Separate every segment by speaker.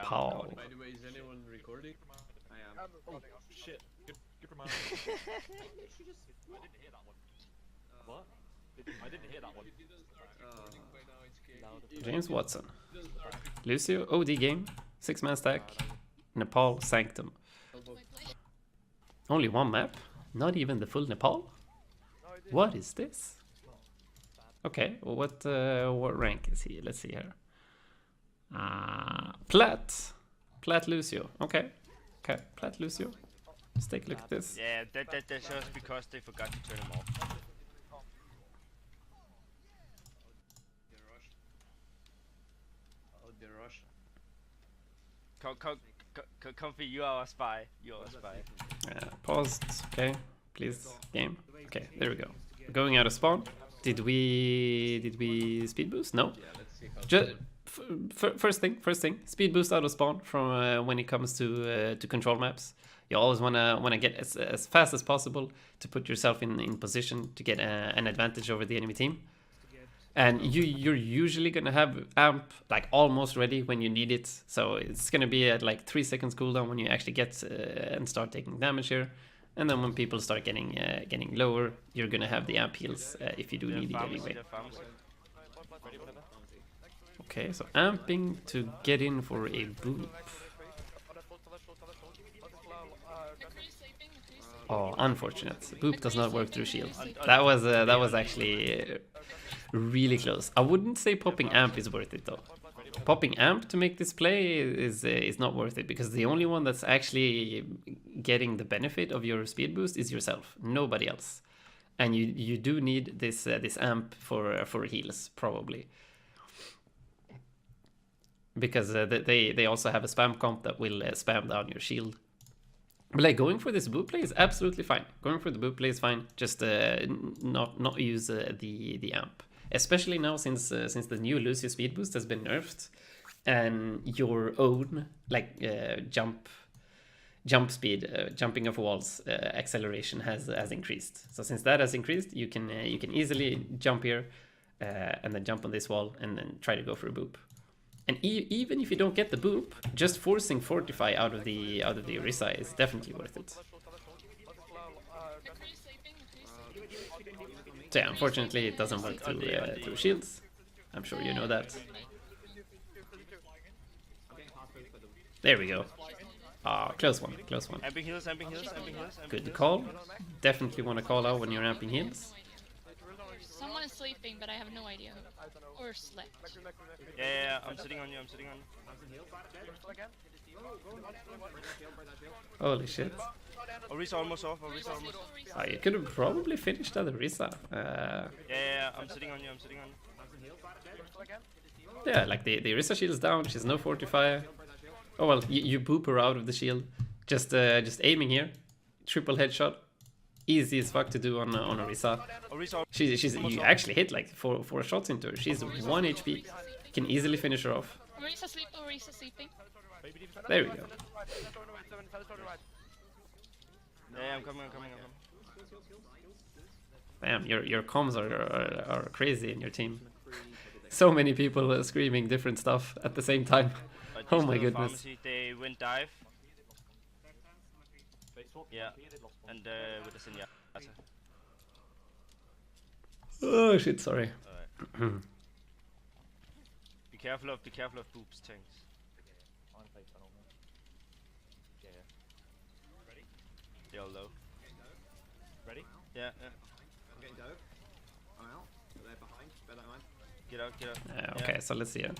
Speaker 1: Nepal.
Speaker 2: By the way, is anyone recording? I am.
Speaker 3: Oh shit! Good reminder. What? I didn't hear that one.
Speaker 1: James Watson. Lucio, OD game. 6-man stack. Nepal, Sanctum. Only one map? Not even the full Nepal? What is this? Okay, well, what rank is he? Let's see here. Plat Lucio. Okay. Plat Lucio. Let's take a look at this.
Speaker 4: Yeah, that's just because they forgot to turn him off.
Speaker 2: The rush.
Speaker 4: Comfy, you are a spy. You are a spy.
Speaker 1: Paused. Okay, please. Game. Okay, there we go. Going out of spawn. Did we speed boost? No. Just first thing. Speed boost out of spawn from when it comes to control maps. You always wanna get as fast as possible to put yourself in position to get an advantage over the enemy team. And you're usually gonna have amp like almost ready when you need it. So it's gonna be at like 3 seconds cooldown when you actually get and start taking damage here. And then when people start getting lower, you're gonna have the amp heals if you do need it anyway. Okay, so amping to get in for a boop. Oh, unfortunate. Boop does not work through shields. That was actually really close. I wouldn't say popping amp is worth it though. Popping amp to make this play is not worth it, because the only one that's actually getting the benefit of your speed boost is yourself, nobody else. And you do need this amp for heals probably, because they also have a spam comp that will spam down your shield. But like going for this boot play is absolutely fine. Going for the boot play is fine. Just not use the amp. Especially now since the new Lucio speed boost has been nerfed, and your own like jump speed, jumping off walls acceleration has increased. So since that has increased, you can easily jump here and then jump on this wall and then try to go for a boop. And even if you don't get the boop, just forcing Fortify out of the Orisa is definitely worth it. So yeah, unfortunately it doesn't work through shields. I'm sure you know that. There we go. Ah, close one.
Speaker 4: Amping heals.
Speaker 1: Good call. Definitely want to call out when you're amping heals.
Speaker 5: Someone is sleeping, but I have no idea who. Or slept.
Speaker 4: Yeah, I'm sitting on you.
Speaker 1: Holy shit.
Speaker 4: Orisa almost off.
Speaker 1: Oh, you could have probably finished that Orisa.
Speaker 4: Yeah, I'm sitting on you.
Speaker 1: Yeah, like the Orisa shield's down, she's no Fortify. Oh well, you boop her out of the shield. Just aiming here. Triple headshot. Easy as fuck to do on Orisa. You actually hit like four shots into her. She's 1 HP. Can easily finish her off.
Speaker 5: Orisa sleeping.
Speaker 1: There we go.
Speaker 4: Yeah, I'm coming.
Speaker 1: Damn, your comms are crazy in your team. So many people screaming different stuff at the same time. Oh my goodness.
Speaker 4: Pharmacy, they went dive. Yeah, and with the Zenyatta.
Speaker 1: Oh shit, sorry.
Speaker 4: Be careful of boobs tanks. They're all low.
Speaker 3: Ready?
Speaker 4: Yeah.
Speaker 2: I'm getting dope. I'm out. They're behind. Bear that in mind.
Speaker 4: Get out.
Speaker 1: Okay, so let's see here.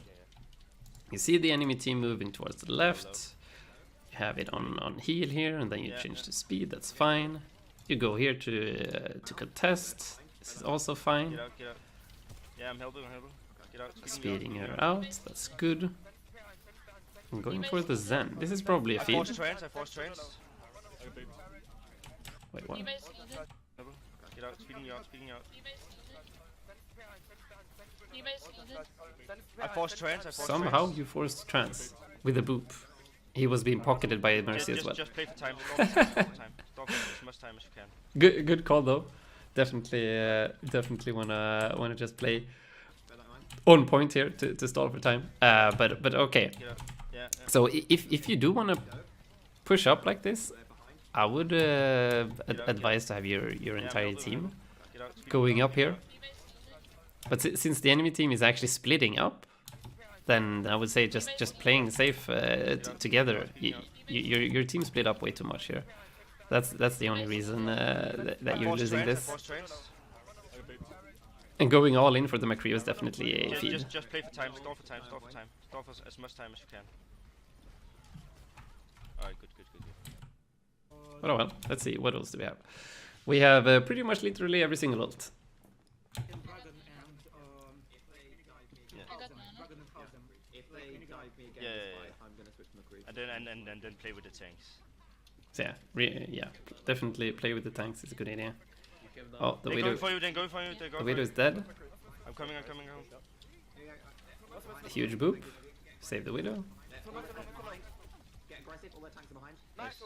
Speaker 1: You see the enemy team moving towards the left. You have it on heal here, and then you change to speed. That's fine. You go here to contest. This is also fine.
Speaker 4: Get out. Yeah, I'm helping. Get out.
Speaker 1: Speeding her out. That's good. I'm going for the Zen. This is probably a feed.
Speaker 4: I force trans.
Speaker 1: Wait, what?
Speaker 4: Get out. Speeding you out. I forced trans.
Speaker 1: Somehow you forced trans with a boop. He was being pocketed by Mercy as well.
Speaker 4: Just play for time. Stop as much time as you can.
Speaker 1: Good call though. Definitely wanna just play on point here to stall for time. But okay.
Speaker 4: Yeah.
Speaker 1: So if you do want to push up like this, I would advise to have your entire team
Speaker 4: Get out.
Speaker 1: going up here. But since the enemy team is actually splitting up, then I would say just playing safe together. Your team split up way too much here. That's the only reason that you're losing this. And going all in for the McCree was definitely a feed.
Speaker 4: Just play for time. Stall for time. Stall for time. Stall for as much time as you can. Alright, good.
Speaker 1: Oh well, let's see, what else do we have? We have pretty much literally every single ult.
Speaker 5: I got none.
Speaker 2: If they dive me again,
Speaker 4: Yeah.
Speaker 2: I'm gonna switch to McCree.
Speaker 4: And then play with the tanks.
Speaker 1: So yeah, definitely play with the tanks, it's a good idea. Oh, the
Speaker 4: They're
Speaker 1: Widow,
Speaker 4: going for you, then going for you, they're
Speaker 1: the
Speaker 4: going
Speaker 1: Widow
Speaker 4: for
Speaker 1: is
Speaker 4: you.
Speaker 1: dead.
Speaker 4: I'm coming home.
Speaker 1: Huge boop. Save the Widow.
Speaker 2: Get aggressive, all their tanks are behind.
Speaker 4: Nice.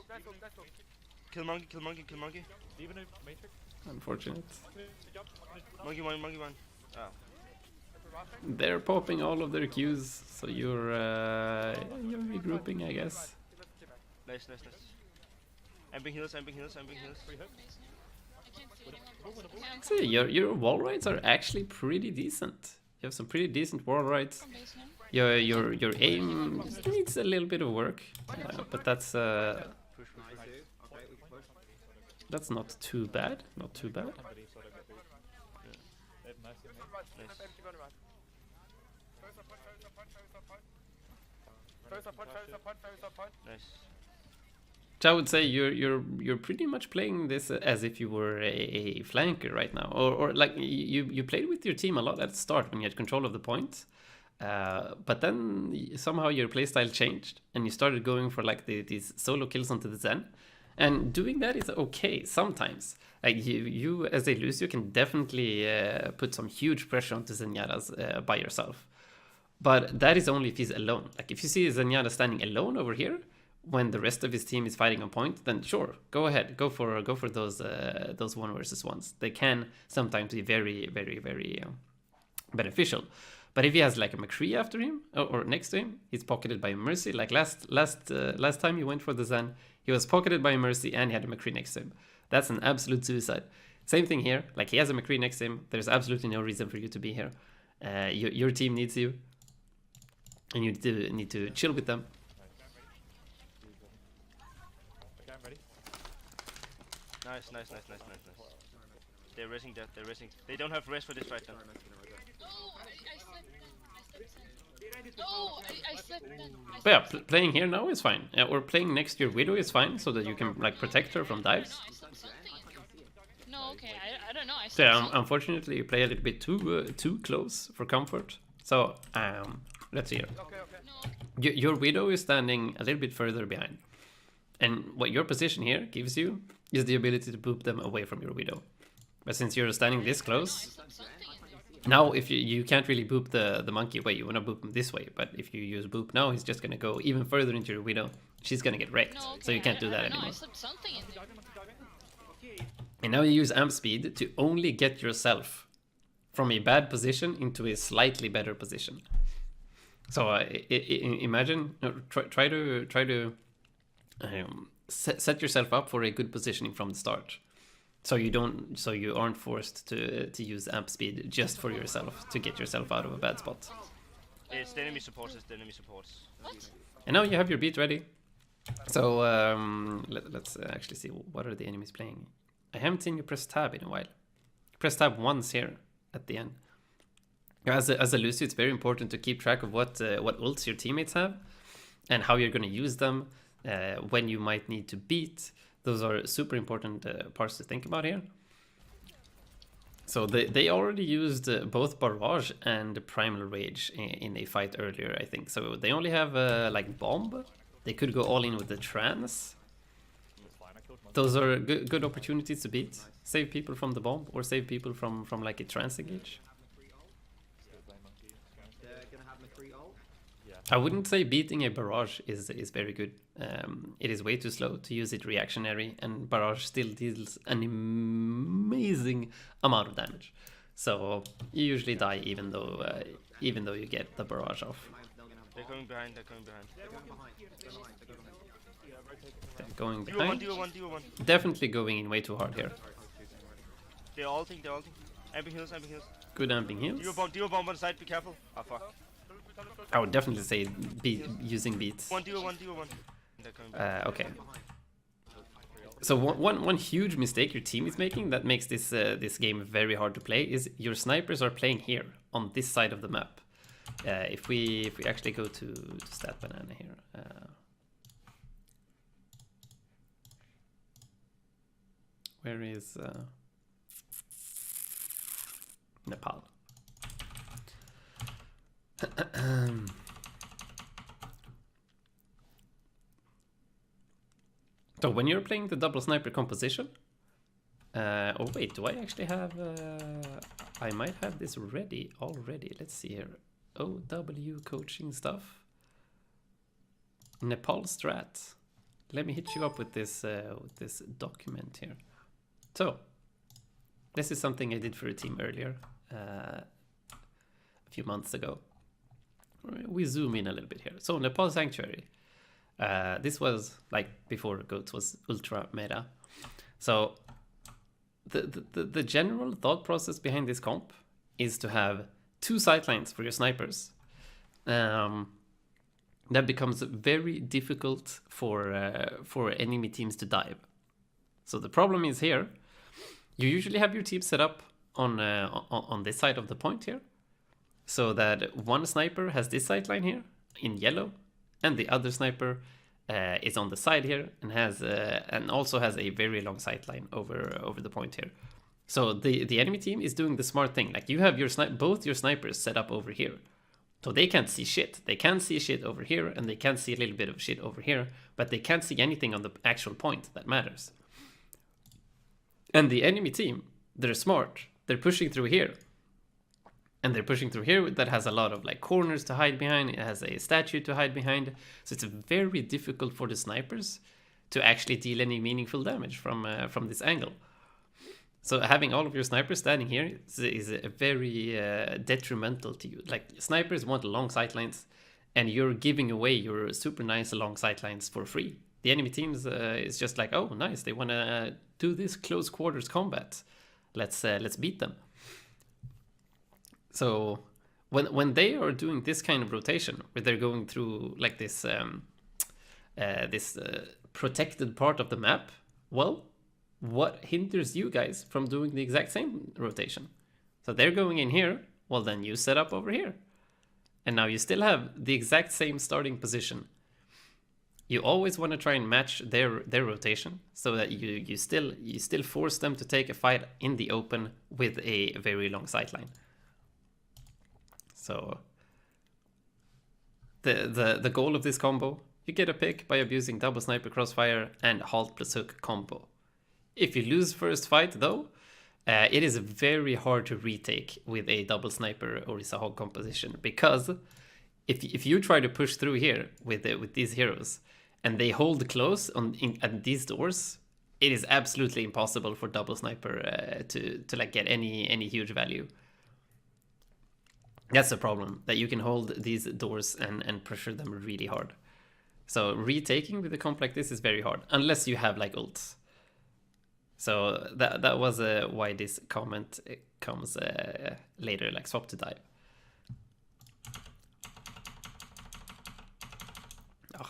Speaker 4: Kill monkey.
Speaker 3: Even a matrix.
Speaker 1: Unfortunate.
Speaker 4: Monkey one. Oh.
Speaker 1: They're popping all of their Qs, so you're regrouping, I guess.
Speaker 4: Nice. I'm being heals.
Speaker 5: I can't see anyone. Okay, I'm
Speaker 1: See, your wall rides are actually pretty decent. You have some pretty decent wall rides.
Speaker 5: from base now.
Speaker 1: Your aim needs a little bit of work, but that's
Speaker 2: Nice, dude. Okay, we can push.
Speaker 1: that's not too bad. Not too bad.
Speaker 3: Somebody sort of got beat. They have nice in there.
Speaker 4: Nice.
Speaker 1: So I would say you're pretty much playing this as if you were a flanker right now, or like you played with your team a lot at the start when you had control of the point, but then somehow your playstyle changed and you started going for like these solo kills onto the Zen, and doing that is okay sometimes. Like you as a Lucio can definitely put some huge pressure onto Zenyatta's by yourself, but that is only if he's alone. Like if you see Zenyatta standing alone over here, when the rest of his team is fighting on point, then sure, go ahead, go for those 1 versus 1s. They can sometimes be very beneficial. But if he has like a McCree after him or next to him, he's pocketed by a Mercy. Like last time you went for the Zen, he was pocketed by a Mercy and he had a McCree next to him. That's an absolute suicide. Same thing here. Like he has a McCree next to him. There's absolutely no reason for you to be here. Your team needs you, and you need to chill with them.
Speaker 3: Okay, I'm ready.
Speaker 4: Nice. They're racing. They don't have rest for this fight then.
Speaker 5: Oh, I slipped then. Oh, I slipped then.
Speaker 1: But yeah, playing here now is fine. Or playing next to your Widow is fine, so that you can like protect her from dives.
Speaker 5: I slipped something. No, okay, I don't know. I
Speaker 1: So
Speaker 5: slipped
Speaker 1: yeah,
Speaker 5: something.
Speaker 1: unfortunately, you play a little bit too close for comfort. So let's see here.
Speaker 5: No, okay.
Speaker 1: Your Widow is standing a little bit further behind, and what your position here gives you is the ability to boop them away from your Widow. But since you're standing this
Speaker 5: No, I
Speaker 1: close,
Speaker 5: slipped something in there.
Speaker 1: now if you can't really boop the monkey away, you want to boop him this way. But if you use boop now, he's just gonna go even further into your Widow. She's gonna get wrecked,
Speaker 5: No, okay,
Speaker 1: so you can't do
Speaker 5: I
Speaker 1: that
Speaker 5: don't know,
Speaker 1: anymore.
Speaker 5: I slipped something in there.
Speaker 1: And now you use amp speed to only get yourself from a bad position into a slightly better position. So imagine, try to set yourself up for a good positioning from the start. So you aren't forced to use amp speed just for yourself to get yourself out of a bad spot.
Speaker 4: It's the enemy supports.
Speaker 5: What?
Speaker 1: And now you have your beat ready. So let's actually see, what are the enemies playing. I haven't seen you press tab in a while. Press tab once here at the end. As a Lucio, it's very important to keep track of what ults your teammates have and how you're going to use them, when you might need to beat. Those are super important parts to think about here. So they already used both Barrage and Primal Rage in a fight earlier, I think. So they only have like Bomb. They could go all in with the Trance.
Speaker 3: It's fine, I killed monkey.
Speaker 1: Those are good opportunities to beat. Save people from the bomb or save people from like a trance engage.
Speaker 3: Still playing monkey. It's fine.
Speaker 2: They're gonna have McCree ult.
Speaker 3: Yeah.
Speaker 1: I wouldn't say beating a barrage is very good. It is way too slow to use it reactionary, and barrage still deals an amazing amount of damage. So you usually die even though you get the barrage off.
Speaker 4: They're coming behind. They're coming behind.
Speaker 2: They're going behind. They're behind. They're going behind.
Speaker 3: Yeah, rotating
Speaker 1: They're
Speaker 3: around.
Speaker 1: going
Speaker 4: Duo one,
Speaker 1: behind.
Speaker 4: duo one, duo one.
Speaker 1: Definitely going in way too hard here.
Speaker 4: They're ulting, they're ulting. Amping heals, amping heals.
Speaker 1: Good amping heals.
Speaker 4: Duo bomb on side, be careful. Ah, fuck.
Speaker 1: I would definitely say using beats.
Speaker 4: One, duo one, duo one. They're coming back.
Speaker 1: Okay. So one huge mistake your team is making that makes this this game very hard to play is your snipers are playing here on this side of the map. If we actually go to stat banana here. Where is Nepal? So when you're playing the double sniper composition, oh wait, do I actually have? I might have this ready already. Let's see here. OW coaching stuff. Nepal strat. Let me hit you up with this document here. So this is something I did for a team earlier, a few months ago. We zoom in a little bit here. So Nepal Sanctuary. This was like before GOATS was ultra meta. So the general thought process behind this comp is to have 2 sightlines for your snipers. That becomes very difficult for enemy teams to dive. So the problem is here, you usually have your team set up on this side of the point here, so that one sniper has this sightline here in yellow, and the other sniper is on the side here and has and also has a very long sightline over the point here. So the enemy team is doing the smart thing. Like you have your both your snipers set up over here, so they can't see shit. They can see shit over here, and they can see a little bit of shit over here, but they can't see anything on the actual point that matters. And the enemy team, they're smart. They're pushing through here. And they're pushing through here that has a lot of like corners to hide behind. It has a statue to hide behind. So it's very difficult for the snipers to actually deal any meaningful damage from this angle. So having all of your snipers standing here is very detrimental to you. Like snipers want long sightlines, and you're giving away your super nice long sightlines for free. The enemy teams is just like, oh nice, they want to do this close quarters combat. Let's beat them. So when they are doing this kind of rotation, where they're going through like this protected part of the map, well, what hinders you guys from doing the exact same rotation? So they're going in here, well then you set up over here. And now you still have the exact same starting position. You always want to try and match their rotation so that you still force them to take a fight in the open with a very long sightline. So the goal of this combo, you get a pick by abusing double sniper crossfire and halt plus hook combo. If you lose first fight though, it is very hard to retake with a double sniper Orisa hog composition, because if you try to push through here with these heroes and they hold close at these doors, it is absolutely impossible for double sniper to like get any huge value. That's the problem, that you can hold these doors and pressure them really hard. So retaking with a comp like this is very hard, unless you have like ults. So that was why this comment comes later, like swap to dive. Oh.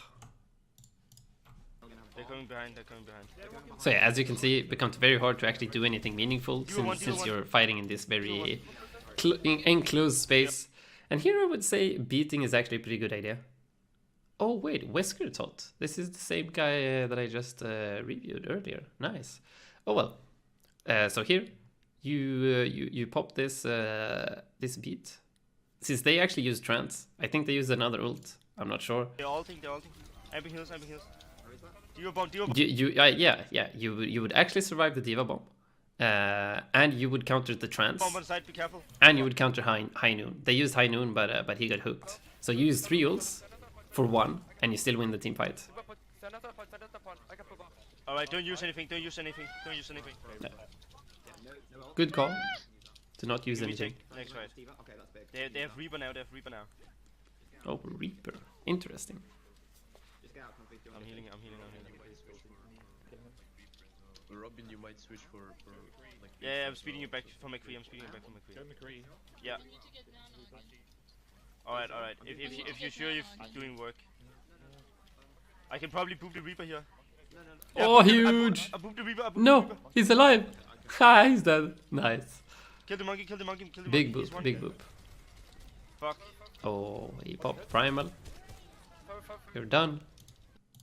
Speaker 4: They're coming behind, they're coming behind.
Speaker 1: So yeah, as you can see, it becomes very hard to actually do anything meaningful since you're fighting in this very enclosed space. And here I would say beating is actually a pretty good idea. Oh wait, Wesker Tot. This is the same guy that I just reviewed earlier. Nice. Oh well. So here you pop this this beat. Since they actually use trance, I think they use another ult. I'm not sure.
Speaker 4: They're ulting, they're ulting. Amping heals, amping heals. Duo bomb.
Speaker 1: Yeah. You would actually survive the Diva bomb. And you would counter the trance.
Speaker 4: Bomb on side, be careful.
Speaker 1: And you would counter high noon. They used high noon, but he got hooked. So you use 3 ults for 1, and you still win the team fight.
Speaker 4: Alright, don't use anything.
Speaker 1: Yeah.
Speaker 2: No ult.
Speaker 1: Good call to not use
Speaker 4: Give me
Speaker 1: anything.
Speaker 4: take. Next fight.
Speaker 2: Okay, that's big.
Speaker 4: They have Reaper now,
Speaker 1: Oh, Reaper. Interesting.
Speaker 2: Just get out from big.
Speaker 4: I'm healing.
Speaker 6: Robin, you might switch for like.
Speaker 4: Yeah, I'm speeding you back for McCree. I'm speeding you back for McCree.
Speaker 3: Go McCree.
Speaker 4: Yeah.
Speaker 5: You need to get Nana again.
Speaker 4: Alright. If you're sure you're doing work. I can probably boop the Reaper here. Yeah,
Speaker 1: Oh,
Speaker 4: I
Speaker 1: huge!
Speaker 4: I booped the Reaper.
Speaker 1: No, he's alive. Ha, he's dead. Nice.
Speaker 4: Kill the monkey.
Speaker 1: Big
Speaker 4: He's
Speaker 1: boop,
Speaker 4: one.
Speaker 1: big boop.
Speaker 4: Fuck.
Speaker 1: Oh, he popped primal. You're done.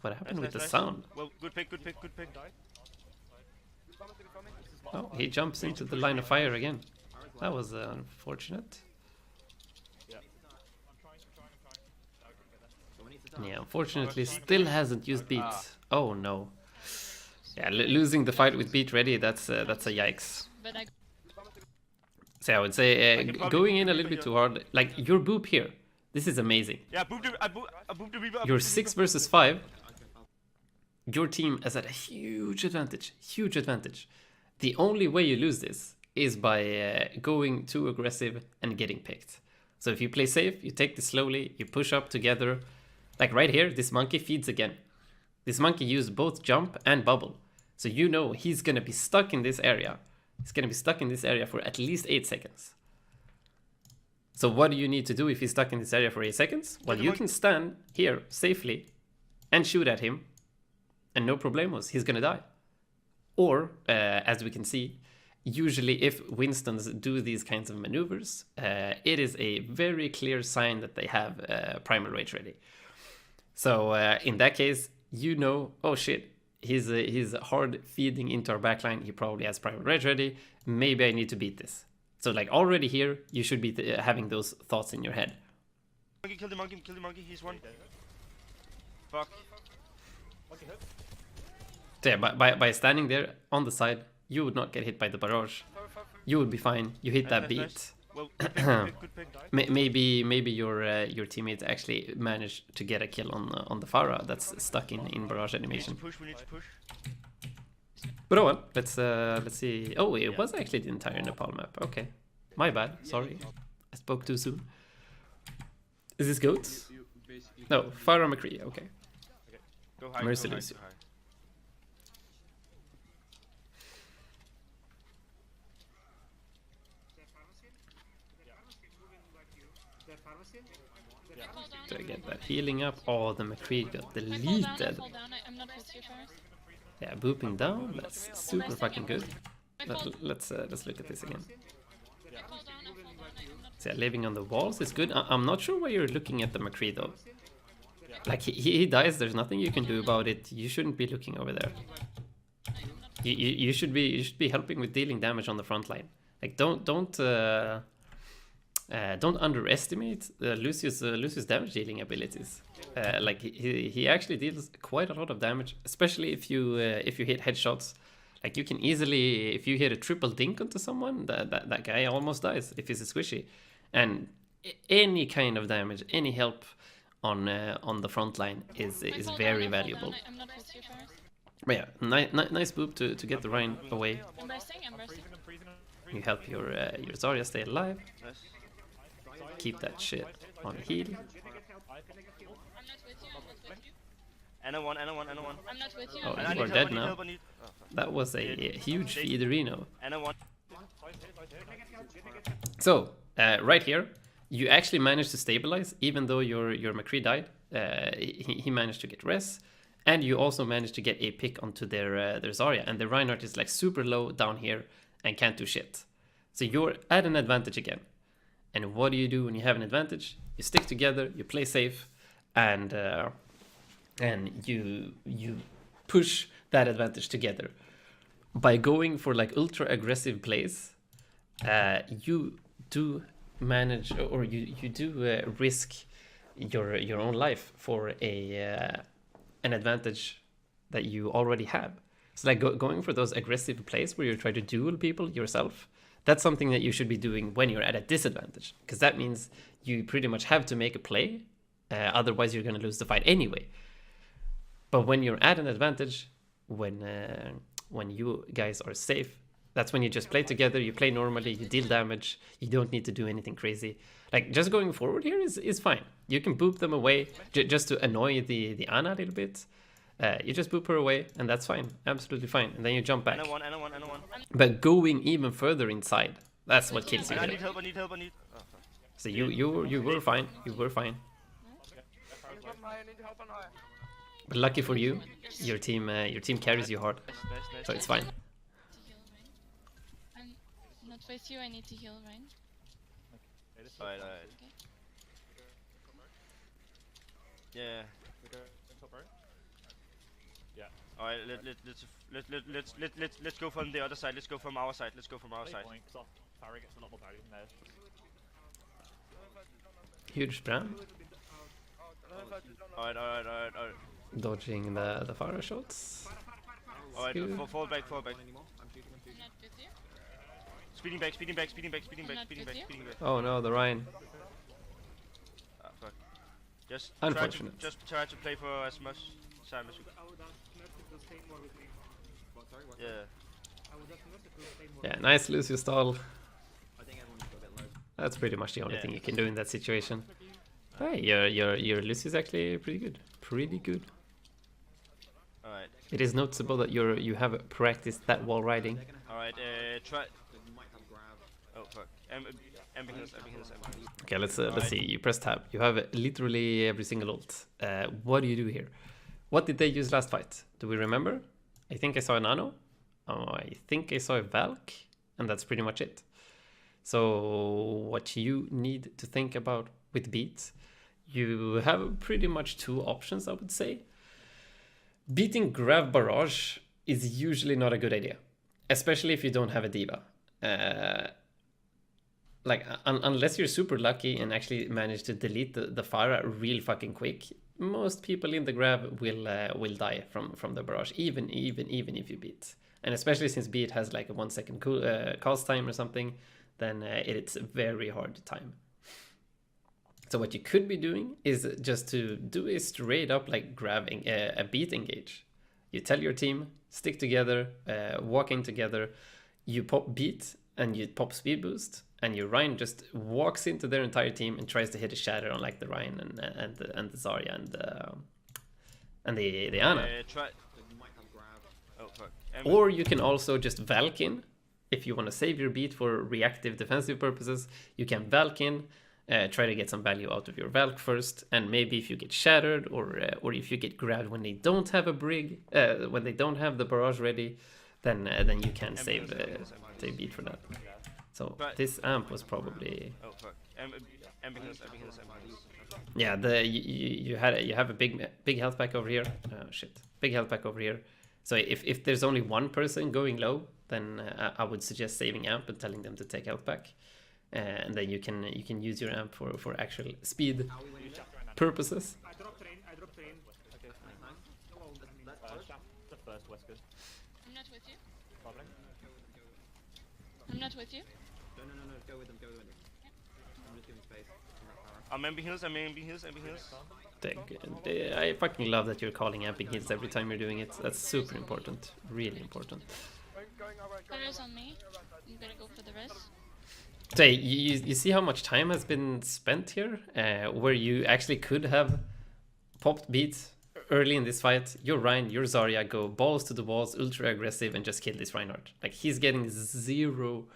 Speaker 1: What happened with the sound?
Speaker 4: Well, good pick.
Speaker 1: Oh, he jumps into the line of fire again. That was unfortunate. Yeah, unfortunately, still hasn't used beat. Oh no. Yeah, losing the fight with beat ready. That's a yikes.
Speaker 5: But I
Speaker 1: So I would say
Speaker 4: can probably
Speaker 1: going
Speaker 4: boop
Speaker 1: in
Speaker 4: the
Speaker 1: a little
Speaker 4: Reaper
Speaker 1: bit too hard. Like your boop here. This is amazing.
Speaker 4: Yeah, I booped the Reaper.
Speaker 1: You're 6 versus 5. Your team is at a huge advantage. Huge advantage. The only way you lose this is by going too aggressive and getting picked. So if you play safe, you take this slowly, you push up together. Like right here, this monkey feeds again. This monkey used both jump and bubble. So you know he's going to be stuck in this area. He's going to be stuck in this area for at least 8 seconds. So what do you need to do if he's stuck in this area for 8 seconds? Well, you can stand here safely and shoot at him. And no problemos, he's going to die. Or, as we can see, usually if Winstons do these kinds of maneuvers, it is a very clear sign that they have Primal Rage ready. So in that case, you know, oh shit, he's hard feeding into our backline. He probably has Primal Rage ready. Maybe I need to beat this. So like already here, you should be having those thoughts in your head.
Speaker 4: Kill the monkey, he's one. Fuck.
Speaker 1: So yeah, by standing there on the side, you would not get hit by the barrage. You would be fine. You hit that beat.
Speaker 4: Well, good pick.
Speaker 1: Maybe your teammates actually managed to get a kill on the Pharah that's stuck in barrage animation.
Speaker 4: We need to push.
Speaker 1: But oh well, let's see. Oh, it was actually the entire Nepal map. Okay, my bad. Sorry, I spoke too soon. Is this goats? No, Pharah McCree. Okay.
Speaker 4: Go high.
Speaker 1: Mercy
Speaker 4: go high,
Speaker 1: Lucio.
Speaker 4: go high.
Speaker 1: Do I get that healing up? Oh, the McCree got
Speaker 5: I
Speaker 1: deleted.
Speaker 5: fall down. I'm not with you, Ferris.
Speaker 1: Yeah, booping down. That's super fucking good. Let's look at this again.
Speaker 5: I fall down. I'm not.
Speaker 1: So yeah, living on the walls is good. I'm not sure why you're looking at the McCree though. Like he dies, there's nothing you can do about it. You shouldn't be looking over there. You should be helping with dealing damage on the front line. Like don't underestimate Lucio's damage dealing abilities. Like he actually deals quite a lot of damage, especially if you hit headshots. Like you can easily, if you hit a triple dink onto someone, that guy almost dies if he's a squishy. And any kind of damage, any help on the front line is very valuable.
Speaker 5: I'm not with you, Ferris.
Speaker 1: But yeah, nice boop to get the Rhine away.
Speaker 5: I'm resting.
Speaker 1: You help your Zarya stay alive.
Speaker 4: Nice.
Speaker 1: Keep that shit on heal.
Speaker 5: I'm not with you.
Speaker 4: Anna one.
Speaker 5: I'm not with you.
Speaker 1: Oh,
Speaker 4: And I
Speaker 1: you are
Speaker 4: need
Speaker 1: dead
Speaker 4: help,
Speaker 1: now.
Speaker 4: I need help.
Speaker 1: That was a huge feederino.
Speaker 4: Anna one.
Speaker 1: So right here, you actually managed to stabilize, even though your McCree died. He managed to get res, and you also managed to get a pick onto their Zarya, and the Reinhardt is like super low down here and can't do shit. So you're at an advantage again. And what do you do when you have an advantage? You stick together, you play safe, and you push that advantage together. By going for like ultra aggressive plays, you do manage, or you do risk your own life for an advantage that you already have. So like going for those aggressive plays where you try to duel people yourself, that's something that you should be doing when you're at a disadvantage, because that means you pretty much have to make a play, otherwise you're going to lose the fight anyway. But when you're at an advantage, when you guys are safe, That's when you just play together, you play normally, you deal damage, you don't need to do anything crazy. Like, just going forward here is fine. You can boop them away just to annoy the Ana a little bit. You just boop her away, and that's fine. Absolutely fine. And then you jump back.
Speaker 4: I know one.
Speaker 1: But going even further inside, that's what kills you
Speaker 4: I
Speaker 1: here.
Speaker 4: need help. Oh, fuck.
Speaker 1: So you were fine. You were fine. But lucky for you, your team carries you hard,
Speaker 4: Nice.
Speaker 1: so it's fine.
Speaker 5: To heal, right? I'm not with you, I need to heal, right?
Speaker 4: Alright.
Speaker 5: Okay.
Speaker 4: Yeah.
Speaker 3: We go top right? Yeah.
Speaker 4: Alright, let's go from the other side. Let's go from our side.
Speaker 3: Play point, 'cause our Farah gets a lot more value than theirs.
Speaker 1: Huge Bram,
Speaker 4: Alright.
Speaker 1: dodging the Farah shots.
Speaker 4: Alright,
Speaker 1: Good.
Speaker 4: fall back.
Speaker 2: Anymore. I'm shooting.
Speaker 5: I'm not with you.
Speaker 4: Speeding back.
Speaker 1: Oh no, the Ryan.
Speaker 4: Ah, fuck. Just
Speaker 1: Unfortunate.
Speaker 4: Just try to play for as much time as we can.
Speaker 2: What, sorry, what?
Speaker 4: Yeah.
Speaker 1: Yeah, nice Lucio stall.
Speaker 2: I think everyone's got a bit low.
Speaker 1: That's pretty much the only
Speaker 4: Yeah.
Speaker 1: thing you can do in that situation. Hey, your Lucio's actually pretty good. Pretty good.
Speaker 4: Alright.
Speaker 1: It is noticeable that you have practiced that wall riding.
Speaker 4: Alright, try.
Speaker 2: You might have grab.
Speaker 4: Oh, fuck. Amping hills.
Speaker 1: Okay, let's see. You press tab. You have literally every single ult. What do you do here? What did they use last fight? Do we remember? I think I saw a nano. I think I saw a Valk, and that's pretty much it. So what you need to think about with beat, you have pretty much two options, I would say. Beating Grav Barrage is usually not a good idea, especially if you don't have a diva. Unless you're super lucky and actually manage to delete the Farah real fucking quick, most people in the Grav will die from the Barrage, even if you beat. And especially since beat has like a 1 second cast time or something, then it's very hard to time. So what you could be doing is just to do a straight up like grabbing a beat engage. You tell your team, stick together, walk in together, you pop beat and you pop speed boost, and your Ryan just walks into their entire team and tries to hit a shatter on like the Ryan and the Zarya and the Ana.
Speaker 4: Try.
Speaker 2: You might have grab.
Speaker 4: Oh, fuck.
Speaker 1: Or you can also just Valk in. If you want to save your beat for reactive defensive purposes, you can Valk in, try to get some value out of your Valk first, and maybe if you get shattered or if you get grabbed when they don't have a brig, when they don't have the barrage ready, then you can save beat for that. So this amp was probably
Speaker 4: Oh, fuck. Amping hills.
Speaker 1: yeah. You have a big health pack over here. Oh shit, big health pack over here. So if there's only one person going low, then I would suggest saving amp and telling them to take health pack, and then you can use your amp for actual speed purposes.
Speaker 3: I dropped train. Okay. Shaft the first Wesker.
Speaker 5: I'm not with you.
Speaker 3: Bubbling.
Speaker 5: I'm not with you.
Speaker 2: No. Go with them. I'm just giving space.
Speaker 4: I'm amping hills.
Speaker 1: I fucking love that you're calling amping heals every time you're doing it. That's super important, really important.
Speaker 5: Farah's on me. I'm gonna go for the rest.
Speaker 1: So you see how much time has been spent here, where you actually could have popped beats early in this fight. Your Ryan, your Zarya go balls to the walls, ultra aggressive, and just kill this Reinhardt. Like, he's getting zero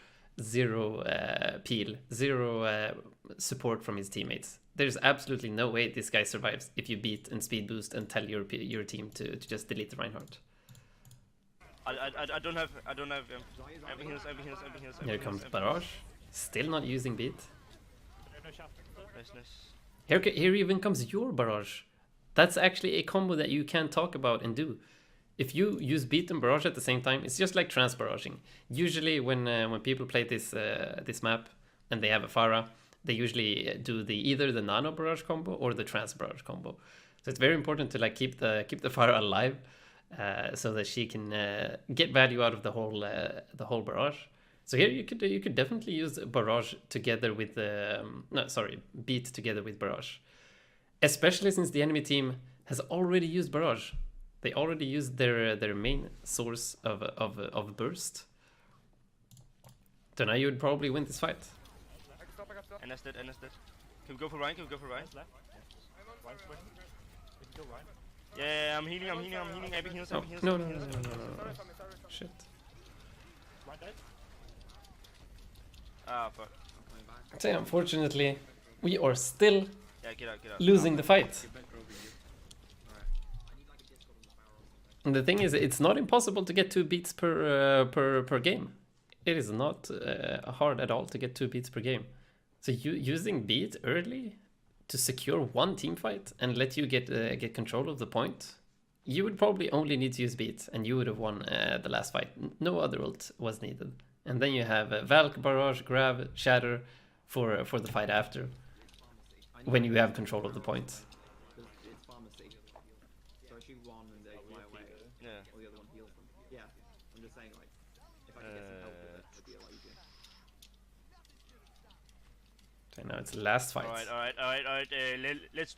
Speaker 1: peel, zero support from his teammates. There's absolutely no way this guy survives if you beat and speed boost and tell your team to just delete the Reinhardt.
Speaker 4: I don't have amping hills.
Speaker 1: Here comes Barrage, still not using beat.
Speaker 3: No shaft.
Speaker 4: Nice.
Speaker 1: Here even comes your Barrage. That's actually a combo that you can talk about and do. If you use beat and barrage at the same time, it's just like trans barraging. Usually when people play this map and they have a Farah, they usually do either the nano barrage combo or the trans barrage combo. So it's very important to like keep the Farah alive, so that she can get value out of the whole barrage. So here you could definitely use barrage together with beat together with barrage, especially since the enemy team has already used barrage. They already used their main source of burst. So now you would probably win this fight.
Speaker 4: And that's dead. Can we go for Ryan?
Speaker 3: Left. Ryan's pushing. We can kill Ryan.
Speaker 4: Yeah, I'm healing. Abby heals.
Speaker 1: Oh, no. Shit.
Speaker 3: Ryan dead.
Speaker 4: Ah, fuck.
Speaker 2: I'm coming back.
Speaker 1: So unfortunately, we are still
Speaker 4: Yeah, get out.
Speaker 1: losing the fight.
Speaker 6: Get back over here.
Speaker 2: I need like a Discord on the barrel or something.
Speaker 1: And the thing is, it's not impossible to get 2 beats per game. It is not hard at all to get 2 beats per game. So using beat early to secure one team fight and let you get control of the point, you would probably only need to use beat, and you would have won the last fight. No other ult was needed. And then you have Valk, Barrage, Grab, Shatter for the fight after,
Speaker 2: Pharmacy. I
Speaker 1: when you have control of the point.
Speaker 2: Because it's pharmacy. So I shoot one and they fly away.
Speaker 4: Yeah.
Speaker 2: Or the other one heals them. Yeah. I'm just saying, like, if I could get some help with it, it'd be a lot easier.
Speaker 1: So now it's the last fight.
Speaker 4: Alright. Let's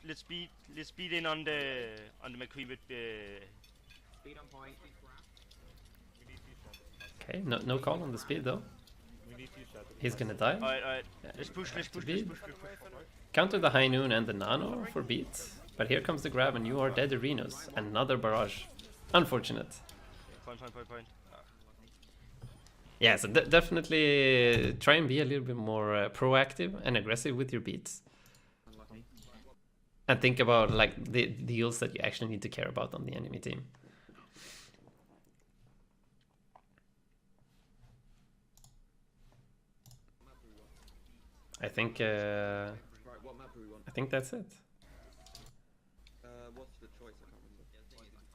Speaker 4: speed in on the McQueen with
Speaker 2: Speed on point.
Speaker 1: Okay, no call on the speed though.
Speaker 3: We need to use that.
Speaker 1: He's gonna die.
Speaker 4: Alright.
Speaker 1: Yeah,
Speaker 4: Let's push.
Speaker 1: beat. Counter the High Noon and the Nano for beat. But here comes the grab and you are dead arenas. Another barrage. Unfortunate.
Speaker 4: Point.
Speaker 1: Yeah, so definitely try and be a little bit more proactive and aggressive with your beats.
Speaker 2: Unlucky.
Speaker 1: And think about like the deals that you actually need to care about on the enemy team. I think
Speaker 2: Right, what map do we want?
Speaker 1: I think that's it.
Speaker 2: What's the choice? I can't remember.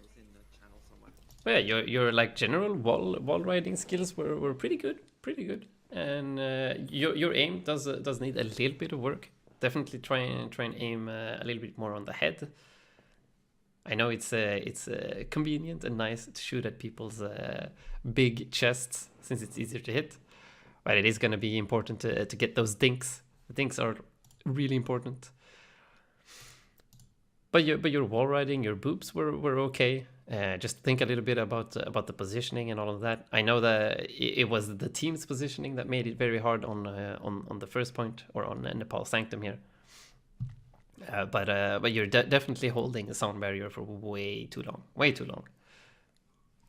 Speaker 2: It's in the channel somewhere.
Speaker 1: But yeah, your like general wall riding skills were pretty good, and your aim does need a little bit of work. Definitely try and aim a little bit more on the head. I know it's convenient and nice to shoot at people's big chests since it's easier to hit, but it is going to be important to get those dinks. The dinks are really important. But your wall riding, your boops were okay. Just think a little bit about the positioning and all of that. I know that it was the team's positioning that made it very hard on the first point, or on Nepal Sanctum here. But you're definitely holding the sound barrier for way too long.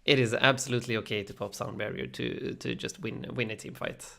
Speaker 1: It is absolutely okay to pop sound barrier to just win a team fight.